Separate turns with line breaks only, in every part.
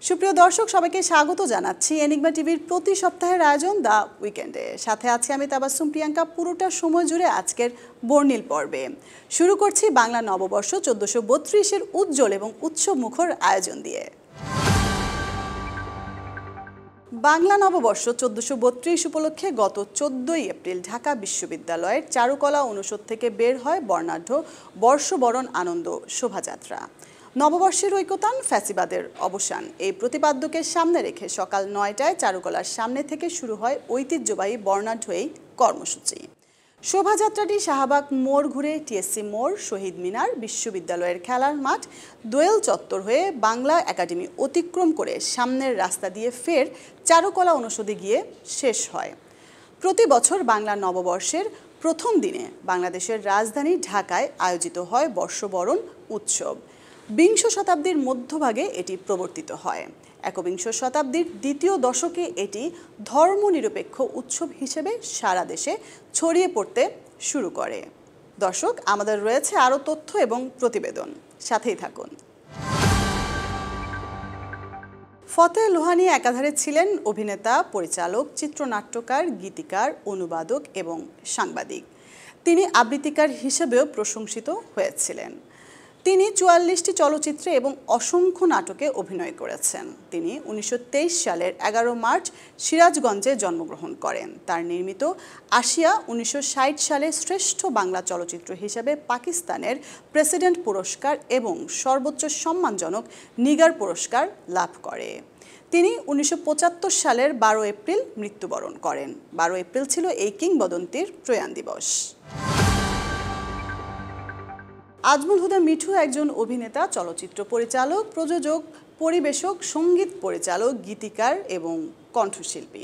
সুপ্রিয় দর্শক সবাইকে স্বাগত জানাচ্ছি এনিগমা টিভির প্রতি সপ্তাহের আয়োজন দ্য উইকেন্ডে। সাথে আছি আমি তাবাসসুম প্রিয়াঙ্কা পুরোটা সময় জুড়ে আজকের বর্ণিল পর্বে। শুরু করছি বাংলা নববর্ষ 1432-এর উজ্জ্বল এবং উৎসবমুখর আয়োজন দিয়ে। বাংলা নববর্ষ 1432 উপলক্ষে গত 14 এপ্রিল ঢাকা বিশ্ববিদ্যালয়ের চারুকলা অনুষদ থেকে বের হয় বর্ণাঢ্য বর্ষবরণ আনন্দ শোভাযাত্রা। নববর্ষের ঐকতান, ফ্যাসিবাদের অবসান এই প্রতিপাদ্যকে সামনে রেখে সকাল 9টায় চারুকলার সামনে থেকে শুরু হয় ঐতিহ্যবাহী বর্ণাঢ্য এই কর্মসূচি। শোভাযাত্রাটি শাহবাগ মোড় ঘুরে টিএসসি মোড়, শহীদ মিনার, বিশ্ববিদ্যালয়ের খেলার মাঠ, দোয়েল চত্বর হয়ে বাংলা একাডেমি অতিক্রম করে সামনের রাস্তা দিয়ে ফের চারুকলা অনুষদে গিয়ে শেষ হয়। প্রতি বছর বাংলা নববর্ষের প্রথম দিনে বাংলাদেশের রাজধানী ঢাকায় আয়োজিত হয় বর্ষবরণ উৎসব। বিংশ শতাব্দীর মধ্যভাগে এটি প্রবর্তিত হয়। একবিংশ শতাব্দীর দ্বিতীয় দশকে এটি ধর্মনিরপেক্ষ উৎসব হিসেবে সারা দেশে ছড়িয়ে পড়তে শুরু করে। দর্শক, আমাদের রয়েছে আরও তথ্য এবং প্রতিবেদন, সাথেই থাকুন। ফতেহ লোহানী একাধারে ছিলেন অভিনেতা, পরিচালক, চিত্রনাট্যকার, গীতিকার, অনুবাদক এবং সাংবাদিক। তিনি আবৃত্তিকার হিসেবেও প্রশংসিত হয়েছিলেন। তিনি 44টি চলচ্চিত্রে এবং অসংখ্য নাটকে অভিনয় করেছেন। তিনি 1923 সালের 11 মার্চ সিরাজগঞ্জে জন্মগ্রহণ করেন। তার নির্মিত আশিয়া 1960 সালে শ্রেষ্ঠ বাংলা চলচ্চিত্র হিসেবে পাকিস্তানের প্রেসিডেন্ট পুরস্কার এবং সর্বোচ্চ সম্মানজনক নিগার পুরস্কার লাভ করে। তিনি 1975 সালের 12 এপ্রিল মৃত্যুবরণ করেন। 12 এপ্রিল ছিল এই কিংবদন্তির প্রয়াণ দিবস। আজমল হুদা মিঠু একজন অভিনেতা, চলচ্চিত্র পরিচালক, প্রযোজক, পরিবেশক, সঙ্গীত পরিচালক, গীতিকার এবং কণ্ঠশিল্পী।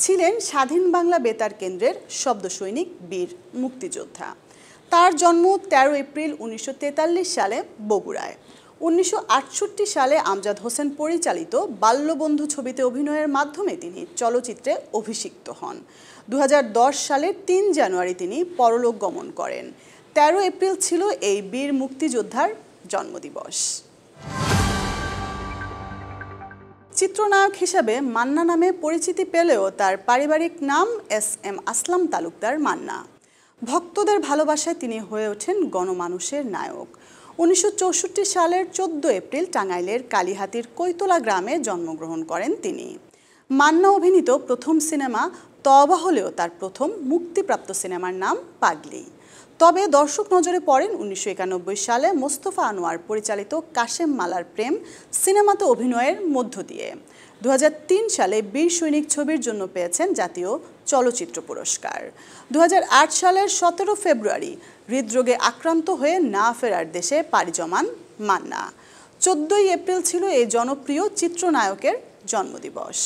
ছিলেন স্বাধীন বাংলা বেতার কেন্দ্রের শব্দ সৈনিক, বীর মুক্তিযোদ্ধা। তার জন্ম 13 এপ্রিল 1943 সালে বগুড়ায়। 1968 সালে আমজাদ হোসেন পরিচালিত বাল্যবন্ধু ছবিতে অভিনয়ের মাধ্যমে তিনি চলচ্চিত্রে অভিষিক্ত হন। 2010 সালের 3 জানুয়ারি তিনি পরলোক গমন করেন। 13 এপ্রিল ছিল এই বীর মুক্তিযোদ্ধার জন্মদিবস। চিত্রনায়ক হিসেবে মান্না নামে পরিচিতি পেলেও তার পারিবারিক নাম SM আসলাম তালুকদার মান্না। ভক্তদের ভালোবাসায় তিনি হয়ে ওঠেন গণমানুষের নায়ক। 1964 সালের 14 এপ্রিল টাঙ্গাইলের কালীহাতির কৈতলা গ্রামে জন্মগ্রহণ করেন তিনি। মান্না অভিনীত প্রথম সিনেমা তওবা হলেও তার প্রথম মুক্তিপ্রাপ্ত সিনেমার নাম পাগলি। তবে দর্শক নজরে পড়েন 1991 সালে মোস্তফা আনোয়ার পরিচালিত কাশেম মালার প্রেম সিনেমাতে অভিনয়ের মধ্য দিয়ে। 2003 সালে বীর সৈনিক ছবির জন্য পেয়েছেন জাতীয় চলচ্চিত্র পুরস্কার। 2008 সালের 17 ফেব্রুয়ারি হৃদরোগে আক্রান্ত হয়ে না ফেরার দেশে পাড়ি জমান মান্না। 14 এপ্রিল ছিল এই জনপ্রিয় চিত্রনায়কের জন্মদিবস।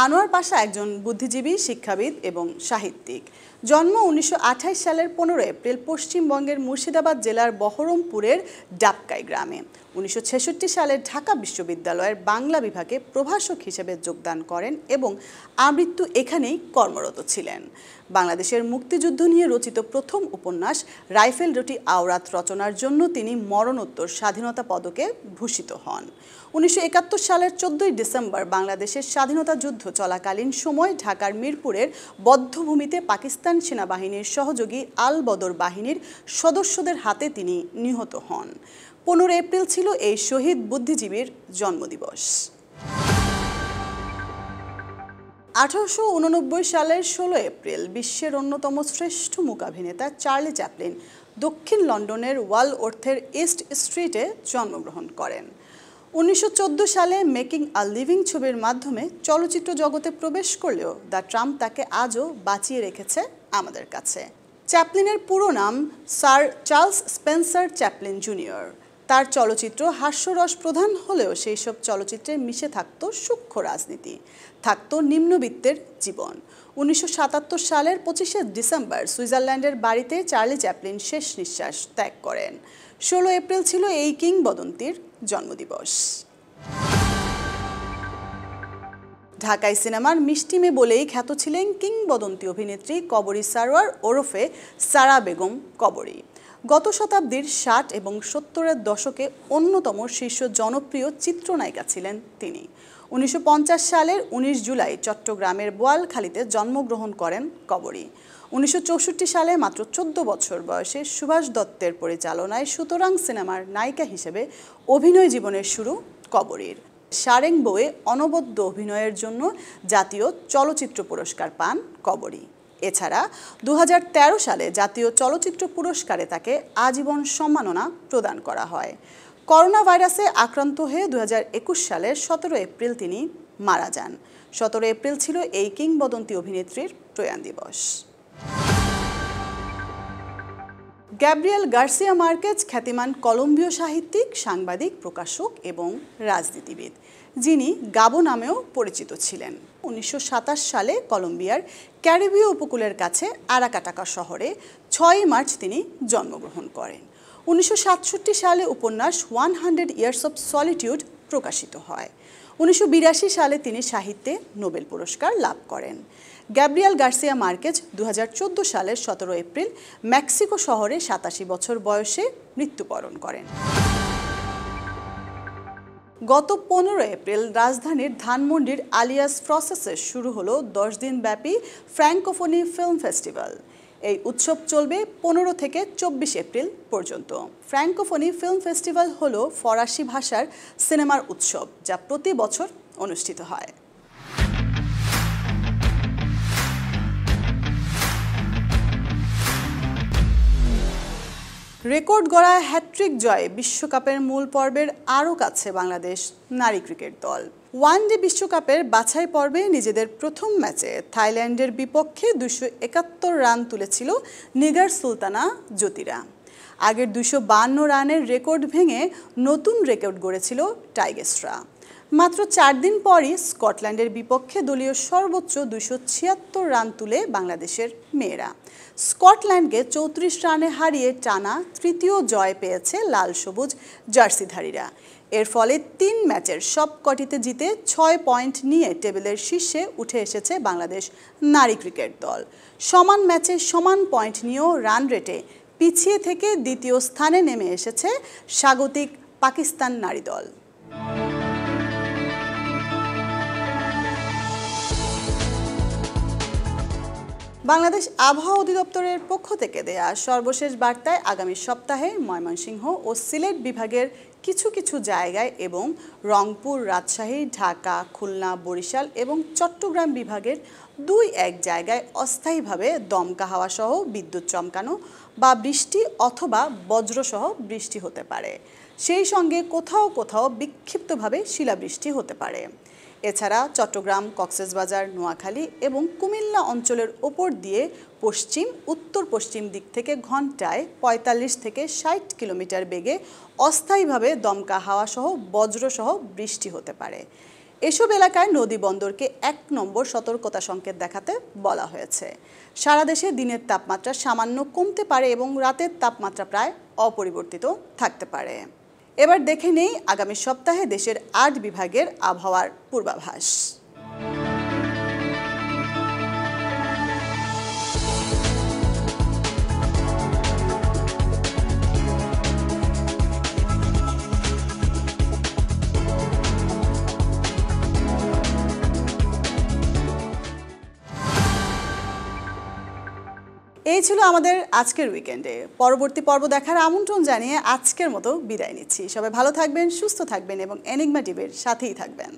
আনোয়ার পাশা একজন বুদ্ধিজীবী, শিক্ষাবিদ এবং সাহিত্যিক। জন্ম 1928 সালের 15 এপ্রিল পশ্চিমবঙ্গের মুর্শিদাবাদ জেলার বহরমপুরের ডাবকাই গ্রামে। 1966 সালে ঢাকা বিশ্ববিদ্যালয়ের বাংলা বিভাগে প্রভাষক হিসেবে যোগদান করেন এবং আমৃত্যু এখানেই কর্মরত ছিলেন। বাংলাদেশের মুক্তিযুদ্ধ নিয়ে রচিত প্রথম উপন্যাস রাইফেল রুটি আওরাত রচনার জন্য তিনি মরণোত্তর স্বাধীনতা পদকে ভূষিত হন। 1971 সালের 14 ডিসেম্বর বাংলাদেশের স্বাধীনতা যুদ্ধ চলাকালীন সময় ঢাকার মিরপুরের বধ্যভূমিতে পাকিস্তান সেনাবাহিনীর সহযোগী আল বদর বাহিনীর সদস্যদের হাতে তিনি নিহত হন। 15 এপ্রিল ছিল এই শহীদ বুদ্ধিজীবীর জন্মদিবস। 1889 সালের 16 এপ্রিল বিশ্বের অন্যতম শ্রেষ্ঠ মূকাভিনেতা চার্লি চ্যাপলিন দক্ষিণ লন্ডনের ওয়ালওর্থের ইস্ট স্ট্রিটে জন্মগ্রহণ করেন। 1914 সালে মেকিং আ লিভিং ছবির মাধ্যমে চলচ্চিত্র জগতে প্রবেশ করলেও দ্য ট্রাম্প তাকে আজও বাঁচিয়ে রেখেছে আমাদের কাছে। চ্যাপলিনের পুরো নাম sir Charles Spencer Chaplin junior. তার চলচ্চিত্র হাস্যরস প্রধান হলেও সেই সব চলচ্চিত্রে মিশে থাকত সূক্ষ্ম রাজনীতি, থাকত নিম্নবিত্তের জীবন। 1977 সালের 25 ডিসেম্বর সুইজারল্যান্ডের বাড়িতে চার্লি চ্যাপলিন শেষ নিঃশ্বাস ত্যাগ করেন। 16 এপ্রিল ছিল এই কিংবদন্তির জন্মদিবস। ঢাকাই সিনেমার মিষ্টি মেয়ে বলেই খ্যাত ছিলেন কিংবদন্তি অভিনেত্রী কবরী সারোয়ার ওরফে সারা বেগম কবরী। গত শতাব্দীর 60 এবং 70-এর দশকে অন্যতম শীর্ষ জনপ্রিয় চিত্রনায়িকা ছিলেন তিনি। 1950 সালের 19 জুলাই চট্টগ্রামের বোয়ালখালীতে জন্মগ্রহণ করেন কবরী। 1964 সালে মাত্র 14 বছর বয়সে সুভাষ দত্তের পরিচালনায় সুতরাং সিনেমার নায়িকা হিসেবে অভিনয় জীবনের শুরু কবরীর। সারেং বউয়ে অনবদ্য অভিনয়ের জন্য জাতীয় চলচ্চিত্র পুরস্কার পান কবরী। এছাড়া 2013 সালে জাতীয় চলচ্চিত্র পুরস্কারে তাকে আজীবন সম্মাননা প্রদান করা হয়। করোনা ভাইরাসে আক্রান্ত হয়ে 2021 সালের 17 এপ্রিল তিনি মারা যান। 17 এপ্রিল ছিল এই কিংবদন্তি অভিনেত্রীর প্রয়াণ দিবস। গ্যাব্রিয়েল গার্সিয়া মার্কেজ খ্যাতিমান কলম্বিয় সাহিত্যিক, সাংবাদিক, প্রকাশক এবং রাজনীতিবিদ, যিনি গাবো নামেও পরিচিত ছিলেন। 1927 সালে কলম্বিয়ার ক্যারিবীয় উপকূলের কাছে আরাকাটাকা শহরে 6 মার্চ তিনি জন্মগ্রহণ করেন। 1967 সালে উপন্যাস 100 ইয়ার্স অফ সলিটিউড প্রকাশিত হয়। 1982 সালে তিনি সাহিত্যে নোবেল পুরস্কার লাভ করেন। গ্যাব্রিয়েল গার্সিয়া মার্কেজ 2014 সালের 17 এপ্রিল মেক্সিকো শহরে 87 বছর বয়সে মৃত্যুবরণ করেন। গত 15 এপ্রিল রাজধানীর ধানমন্ডির আলিয়াস প্রসেসে শুরু হলো 10 দিন ব্যাপী ফ্র্যাঙ্কোফোনি ফিল্ম ফেস্টিভ্যাল। এই উৎসব চলবে 15 থেকে 24 এপ্রিল পর্যন্ত। ফ্র্যাঙ্কোফোনি ফিল্ম ফেস্টিভ্যাল হলো ফরাসি ভাষার সিনেমার উৎসব, যা প্রতি বছর অনুষ্ঠিত হয়। রেকর্ড গড়া হ্যাট্রিক জয়ে বিশ্বকাপের মূল পর্বের আরও কাছে বাংলাদেশ নারী ক্রিকেট দল। ওয়ানডে বিশ্বকাপের বাছাই পর্বে নিজেদের প্রথম ম্যাচে থাইল্যান্ডের বিপক্ষে 271 রান তুলেছিল নিগার সুলতানা জ্যোতিরা। আগের 252 রানের রেকর্ড ভেঙে নতুন রেকর্ড গড়েছিল টাইগার্সরা। মাত্র 4 দিন পরই স্কটল্যান্ডের বিপক্ষে দলীয় সর্বোচ্চ 276 রান তুলে বাংলাদেশের মেয়েরা স্কটল্যান্ডকে 34 রানে হারিয়ে টানা তৃতীয় জয় পেয়েছে লাল সবুজ জার্সিধারীরা। এর ফলে 3 ম্যাচের সবকটিতে জিতে 6 পয়েন্ট নিয়ে টেবিলের শীর্ষে উঠে এসেছে বাংলাদেশ নারী ক্রিকেট দল। সমান ম্যাচে সমান পয়েন্ট নিয়েও রান রেটে পিছিয়ে থেকে দ্বিতীয় স্থানে নেমে এসেছে স্বাগতিক পাকিস্তান নারী দল। বাংলাদেশ আবহাওয়া অধিদপ্তরের পক্ষ থেকে দেয়া সর্বশেষ বার্তায় আগামী সপ্তাহে ময়মনসিংহ ও সিলেট বিভাগের কিছু কিছু জায়গায় এবং রংপুর, রাজশাহী, ঢাকা, খুলনা, বরিশাল এবং চট্টগ্রাম বিভাগের 2-1 জায়গায় অস্থায়ীভাবে দমকা হাওয়া সহ বিদ্যুৎ চমকানো বা বৃষ্টি অথবা বজ্রসহ বৃষ্টি হতে পারে। সেই সঙ্গে কোথাও কোথাও বিক্ষিপ্তভাবে শিলাবৃষ্টি হতে পারে। এছাড়া চট্টগ্রাম, কক্সবাজার, নোয়াখালী এবং কুমিল্লা অঞ্চলের ওপর দিয়ে পশ্চিম উত্তর পশ্চিম দিক থেকে ঘন্টায় 45 থেকে 60 কিলোমিটার বেগে অস্থায়ীভাবে দমকা হাওয়া সহ বজ্রসহ বৃষ্টি হতে পারে। এসব এলাকায় নদী বন্দরকে 1 নম্বর সতর্কতা সংকেত দেখাতে বলা হয়েছে। সারা দেশে দিনের তাপমাত্রা সামান্য কমতে পারে এবং রাতের তাপমাত্রা প্রায় অপরিবর্তিত থাকতে পারে। এবার দেখে নেই আগামী সপ্তাহে দেশের 8 বিভাগের আবহাওয়ার পূর্বাভাস। এই ছিল আমাদের আজকের উইকেন্ডে। পরবর্তী পর্ব দেখার আমন্ত্রণ জানিয়ে আজকের মতো বিদায় নিচ্ছি। সবাই ভালো থাকবেন, সুস্থ থাকবেন এবং এনিগমা টিভির সাথেই থাকবেন।